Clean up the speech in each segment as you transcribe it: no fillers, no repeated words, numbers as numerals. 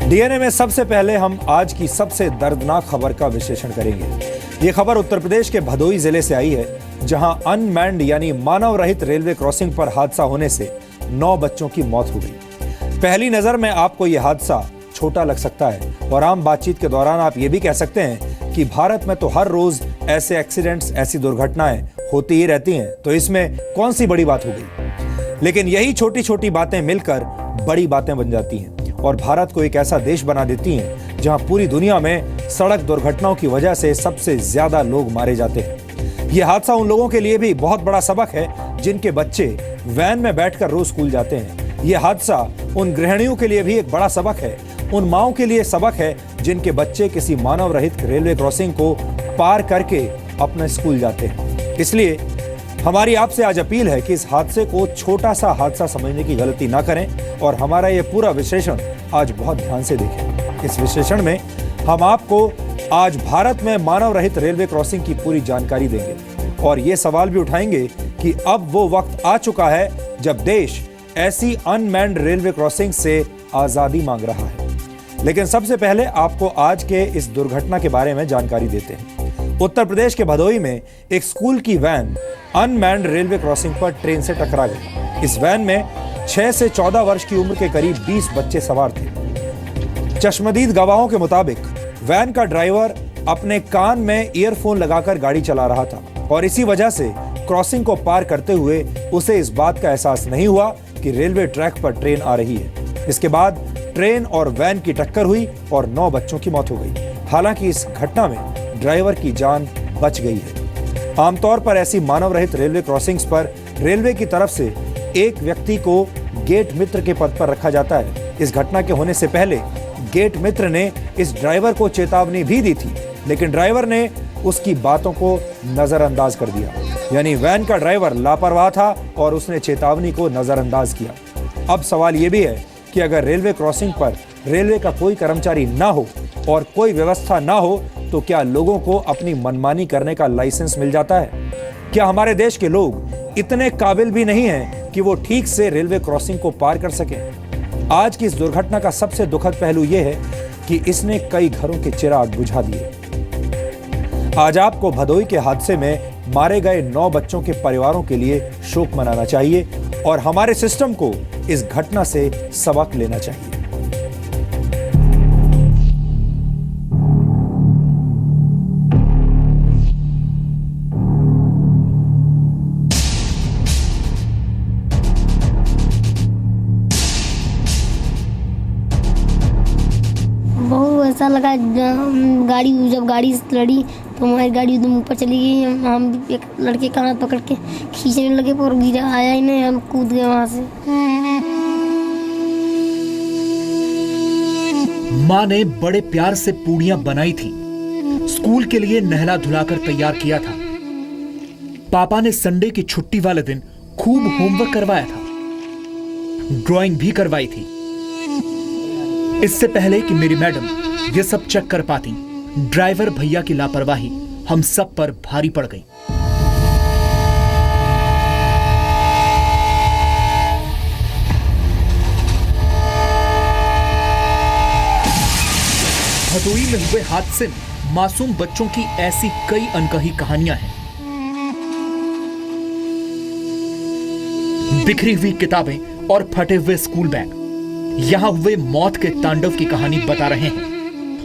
DNA में सबसे पहले हम आज की सबसे दर्दनाक खबर का विश्लेषण करेंगे। ये खबर उत्तर प्रदेश के भदोही जिले से आई है, जहां अनमैन्ड यानी मानव रहित रेलवे क्रॉसिंग पर हादसा होने से 9 बच्चों की मौत हो गई। पहली नजर में आपको यह हादसा छोटा लग सकता है और आम बातचीत के दौरान आप ये भी कह सकते हैं कि भारत में तो हर रोज ऐसे एक्सीडेंट्स, ऐसी दुर्घटनाएं होती ही रहती हैं, तो इसमें कौन सी बड़ी बात हो गई। लेकिन यही छोटी छोटी बातें मिलकर बड़ी बातें बन जाती हैं और भारत को एक ऐसा देश बना देती हैं जहां पूरी दुनिया में सड़क दुर्घटनाओं की वजह से सबसे ज्यादा लोग मारे जाते हैं। यह हादसा उन लोगों के लिए भी बहुत बड़ा सबक है जिनके बच्चे वैन में बैठकर रोज स्कूल जाते हैं। यह हादसा उन गृहिणियों के लिए भी एक बड़ा सबक है, उन माओं के लिए सबक है जिनके बच्चे किसी मानव रहित रेलवे क्रॉसिंग को पार करके अपने स्कूल जाते हैं। इसलिए हमारी आपसे आज अपील है कि इस हादसे को छोटा सा हादसा समझने की गलती ना करें और हमारा ये पूरा विश्लेषण आज बहुत ध्यान से देखें। इस विश्लेषण में हम आपको आज भारत में मानव रहित रेलवे क्रॉसिंग की पूरी जानकारी देंगे और ये सवाल भी उठाएंगे कि अब वो वक्त आ चुका है जब देश ऐसी अनमैन्ड रेलवे क्रॉसिंग से आजादी मांग रहा है। लेकिन सबसे पहले आपको आज के इस दुर्घटना के बारे में जानकारी देते हैं। उत्तर प्रदेश के भदोही में एक स्कूल की वैन अनमैन्ड रेलवे क्रॉसिंग पर ट्रेन से टकरा गई। इस वैन में 6 से 14 वर्ष की उम्र के करीब 20 बच्चे सवार थे। चश्मदीद गवाहों के मुताबिक वैन का ड्राइवर अपने कान में ईयरफोन लगाकर गाड़ी चला रहा था और इसी वजह से क्रॉसिंग को पार करते हुए उसे इस बात का एहसास नहीं हुआ कि रेलवे ट्रैक पर ट्रेन आ रही है। इसके बाद ट्रेन और वैन की टक्कर हुई और 9 बच्चों की मौत हो गई। हालांकि इस घटना में ड्राइवर की जान बच गई है। आमतौर पर ऐसी मानव रहित रेलवे क्रॉसिंग्स पर रेलवे की तरफ से एक व्यक्ति को गेट मित्र के पद पर रखा जाता है। इस घटना के होने से पहले गेट मित्र ने इस ड्राइवर को चेतावनी भी दी थी, लेकिन ड्राइवर ने उसकी बातों को नजरअंदाज कर दिया। यानी वैन का ड्राइवर लापरवाह था और उसने चेतावनी को नजरअंदाज किया। अब सवाल यह भी है कि अगर रेलवे क्रॉसिंग पर रेलवे का कोई कर्मचारी ना हो और कोई व्यवस्था ना हो तो क्या लोगों को अपनी मनमानी करने का लाइसेंस मिल जाता है? क्या हमारे देश के लोग इतने काबिल भी नहीं हैं कि वो ठीक से रेलवे क्रॉसिंग को पार कर सकें? आज की इस दुर्घटना का सबसे दुखद पहलू यह है कि इसने कई घरों के चिराग बुझा दिए। आज आपको भदोही के हादसे में मारे गए 9 बच्चों के परिवारों के लिए शोक मनाना चाहिए और हमारे सिस्टम को इस घटना से सबक लेना चाहिए। बहुत ऐसा लगा जब गाड़ी लड़ी तो हमारी गाड़ी एकदम ऊपर चली गई। हम एक लड़के का हाथ पकड़ के खींचने लगे पर गिरा, आया ही नहीं, हम कूद गए वहां से। माँ ने बड़े प्यार से पूड़ियां बनाई थी, स्कूल के लिए नहला धुलाकर तैयार किया था। पापा ने संडे की छुट्टी वाले दिन खूब होमवर्क करवाया था, ड्राइंग भी करवाई थी। इससे पहले कि मेरी मैडम ये सब चेक कर पाती, ड्राइवर भैया की लापरवाही हम सब पर भारी पड़ गई। भदोही में हुए हादसे में मासूम बच्चों की ऐसी कई अनकही कहानियां हैं। बिखरी हुई किताबें और फटे हुए स्कूल बैग यहां हुए मौत के तांडव की कहानी बता रहे हैं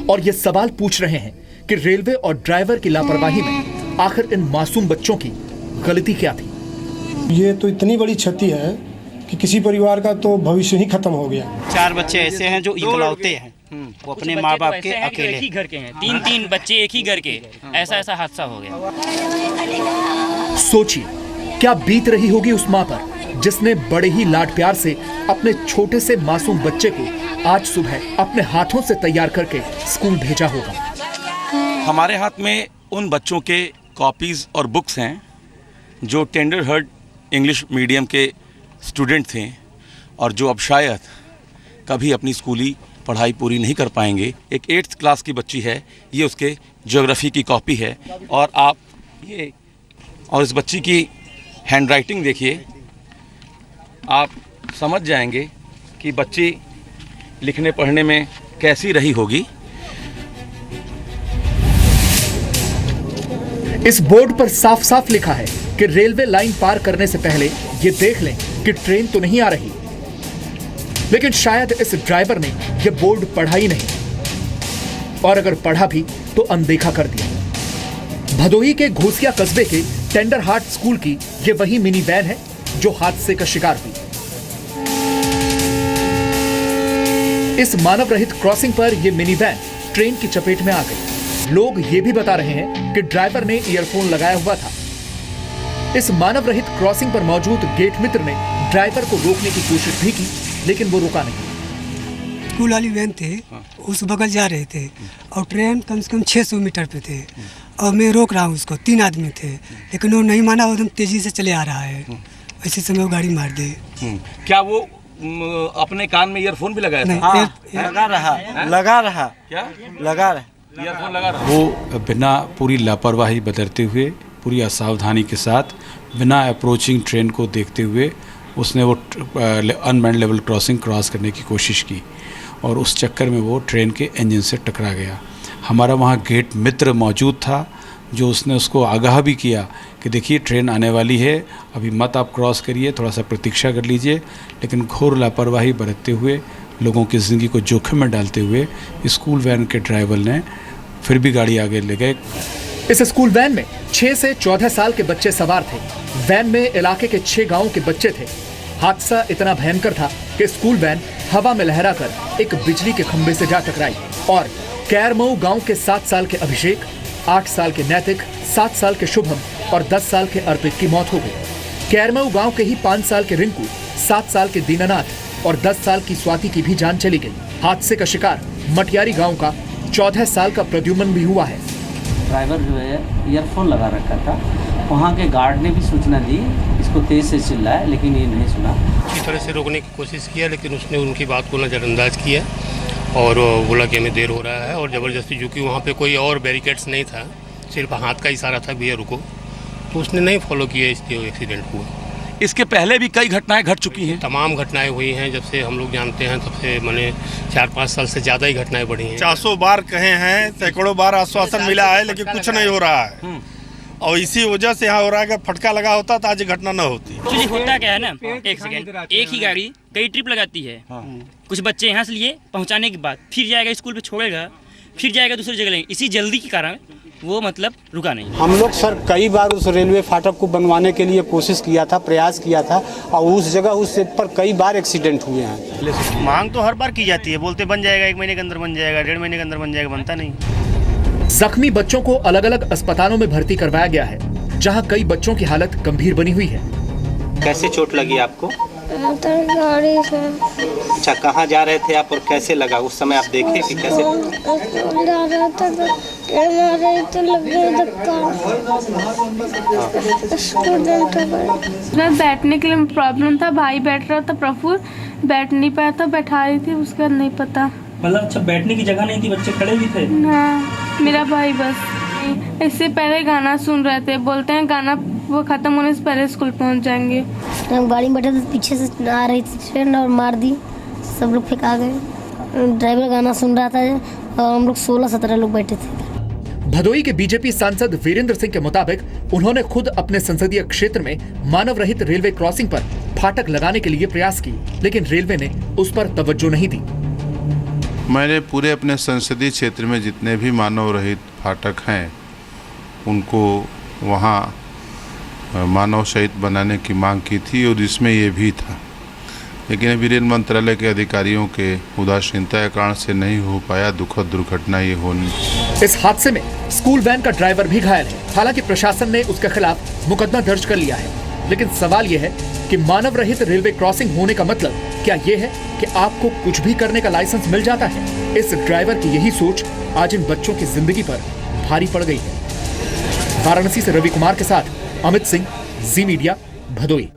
और ये सवाल पूछ रहे हैं कि रेलवे और ड्राइवर की लापरवाही में आखिर इन मासूम बच्चों की गलती क्या थी। ये तो इतनी बड़ी क्षति है कि किसी परिवार का तो भविष्य ही खत्म हो गया। 4 बच्चे ऐसे हैं जो इकलौते हैं, वो अपने माँ बाप के अकेले, एक ही घर के हैं, 3 बच्चे एक ही घर के, ऐसा हादसा हो गया। सोचिए क्या बीत रही होगी उस माँ पर जिसने बड़े ही लाड प्यार से अपने छोटे से मासूम बच्चे को आज सुबह अपने हाथों से तैयार करके स्कूल भेजा होगा। हमारे हाथ में उन बच्चों के कॉपीज़ और बुक्स हैं जो टेंडर हर्ड इंग्लिश मीडियम के स्टूडेंट थे और जो अब शायद कभी अपनी स्कूली पढ़ाई पूरी नहीं कर पाएंगे। एक 8th क्लास की बच्ची है, ये उसके ज्योग्राफी की कॉपी है और आप ये और इस बच्ची की हैंडराइटिंग देखिए, आप समझ जाएंगे कि बच्ची लिखने पढ़ने में कैसी रही होगी। इस बोर्ड पर साफ साफ लिखा है कि रेलवे लाइन पार करने से पहले ये देख लें कि ट्रेन तो नहीं आ रही, लेकिन शायद इस ड्राइवर ने यह बोर्ड पढ़ा ही नहीं, और अगर पढ़ा भी तो अनदेखा कर दिया। भदोही के घोसिया कस्बे के टेंडर हार्ट स्कूल की यह वही मिनी वैन है जो हादसे का शिकार हुई। इस मानव रहित क्रॉसिंग पर यह मिनी वैन ट्रेन की चपेट में आ गई। लोग ये भी बता रहे हैं कि ड्राइवर ने ईयरफोन लगाया हुआ था। इस मानव रहित क्रॉसिंग पर मौजूद गेट मित्र ने ड्राइवर को रोकने की कोशिश भी की, लेकिन वो रुका नहीं। स्कूल वाली वैन थे, उस बगल जा रहे थे और ट्रेन कम से कम 600 मीटर पे थे और मैं रोक रहा हूँ उसको। 3 आदमी थे, लेकिन वो नहीं माना, वो एकदम तेजी से चले आ रहा है। ऐसे समय वो गाड़ी मार दी। क्या वो अपने कान में ईयरफोन भी लगाया था? लगा रहा क्या लगा रहा ईयरफोन लगा रहा? वो बिना पूरी लापरवाही बरतते हुए, पूरी असावधानी के साथ, बिना अप्रोचिंग ट्रेन को देखते हुए उसने वो अनमैन्ड लेवल क्रॉसिंग क्रॉस करने की कोशिश की और उस चक्कर में वो ट्रेन के इंजन से टकरा गया। हमारा वहाँ गेट मित्र मौजूद था जो उसने उसको आगाह भी किया कि देखिए ट्रेन आने वाली है, अभी मत आप क्रॉस करिए, थोड़ा सा प्रतीक्षा कर लीजिए। लेकिन घोर लापरवाही बरतते हुए, लोगों की ज़िंदगी को जोखिम में डालते हुए स्कूल वैन के ड्राइवर ने फिर भी गाड़ी आगे ले गए। इस स्कूल वैन में 6 से 14 साल के बच्चे सवार थे। वैन में इलाके के 6 गांवों के बच्चे थे। हादसा इतना भयंकर था कि स्कूल वैन हवा में लहराकर एक बिजली के खंभे से जा टकराई और कैरमऊ गांव के 7 साल के अभिषेक, 8 साल के नैतिक, 7 साल के शुभम और 10 साल के अर्पित की मौत हो गई। कैरमऊ गांव के ही 5 साल के रिंकू, 7 साल के दीनानाथ और 10 साल की स्वाति की भी जान चली गई। हादसे का शिकार मटियारी गांव का 14 साल का प्रद्युमन भी हुआ है। ड्राइवर जो है ईयरफोन लगा रखा था। वहाँ के गार्ड ने भी सूचना दी, इसको तेज से चिल्लाया, लेकिन ये नहीं सुना। इस तरह से रोकने की कोशिश किया, लेकिन उसने उनकी बात को नज़रअंदाज किया और बोला कि हमें देर हो रहा है, और ज़बरदस्ती, जो कि वहाँ पे कोई और बैरिकेड्स नहीं था, सिर्फ हाथ का इशारा था, भैया रुको, तो उसने नहीं फॉलो किया, इसलिए एक्सीडेंट हुआ। इसके पहले भी कई घटनाएं घट चुकी हैं। तमाम घटनाएं हुई हैं, जब से हम लोग जानते हैं तब से मैंने 4-5 साल से ज़्यादा ही घटनाएं बढ़ी हैं। 400 बार कहे हैं, सैकड़ों बार आश्वासन मिला है, लेकिन कुछ नहीं हो रहा है। और इसी वजह से यहाँ हो रहा है कि फटका लगा होता तो आज घटना न होती। एक्चुअली होता क्या है ना, एक सेकंड, एक ही गाड़ी कई ट्रिप लगाती है। कुछ बच्चे यहाँ से लिए पहुँचाने के बाद फिर जाएगा स्कूल पे, छोड़ेगा, फिर जाएगा दूसरी जगह लेंगे। इसी जल्दी के कारण वो मतलब रुका नहीं। हम लोग सर कई बार उस रेलवे फाटक को बनवाने के लिए कोशिश किया था, प्रयास किया था, और उस जगह उस सेट पर कई बार एक्सीडेंट हुए हैं। मांग तो हर बार की जाती है, बोलते बन जाएगा, 1 महीने के अंदर बन जाएगा, 1.5 महीने के अंदर बन जाएगा, बनता नहीं। जख्मी बच्चों को अलग अलग अस्पतालों में भर्ती करवाया गया है, जहां कई बच्चों की हालत गंभीर बनी हुई है। कैसे चोट लगी आपको? गाड़ी से। अच्छा, कहाँ जा रहे थे आप और कैसे लगा? उस समय आप देखे कि कैसे? जा रहा था तो लग गया धक्का। मैं बैठने के लिए प्रॉब्लम था, भाई बैठ रहा था, प्रफुल्ल बैठ नहीं पाया था, बैठा रही थी, उसका नहीं पता। मतलब अच्छा, बैठने की जगह नहीं थी, बच्चे खड़े भी थे? हाँ, मेरा भाई बस इससे पहले गाना सुन रहे थे, बोलते हैं गाना वो खत्म होने से पहले स्कूल पहुंच जाएंगे। हम गाड़ी में बैठे थे, पीछे से आ रही थी ट्रेन और मार दी, सब लोग फेंका गए। ड्राइवर गाना सुन रहा था और हम लोग 16-17 लोग बैठे थे। भदोही के बीजेपी सांसद वीरेंद्र सिंह के मुताबिक उन्होंने खुद अपने संसदीय क्षेत्र में मानव रहित रेलवे क्रॉसिंग पर फाटक लगाने के लिए प्रयास की, लेकिन रेलवे ने उस पर तवज्जो नहीं दी। मैंने पूरे अपने संसदीय क्षेत्र में जितने भी मानव रहित फाटक हैं उनको वहाँ मानव सहित बनाने की मांग की थी, और इसमें ये भी था, लेकिन अभी रेल मंत्रालय के अधिकारियों के उदासीनता के कारण से नहीं हो पाया। दुखद दुर्घटना ये होनी। इस हादसे में स्कूल वैन का ड्राइवर भी घायल है। हालांकि प्रशासन ने उसके खिलाफ मुकदमा दर्ज कर लिया है, लेकिन सवाल यह है कि मानव रहित रेलवे क्रॉसिंग होने का मतलब क्या ये है कि आपको कुछ भी करने का लाइसेंस मिल जाता है? इस ड्राइवर की यही सोच आज इन बच्चों की जिंदगी पर भारी पड़ गई है। वाराणसी से रवि कुमार के साथ अमित सिंह, जी मीडिया, भदोही।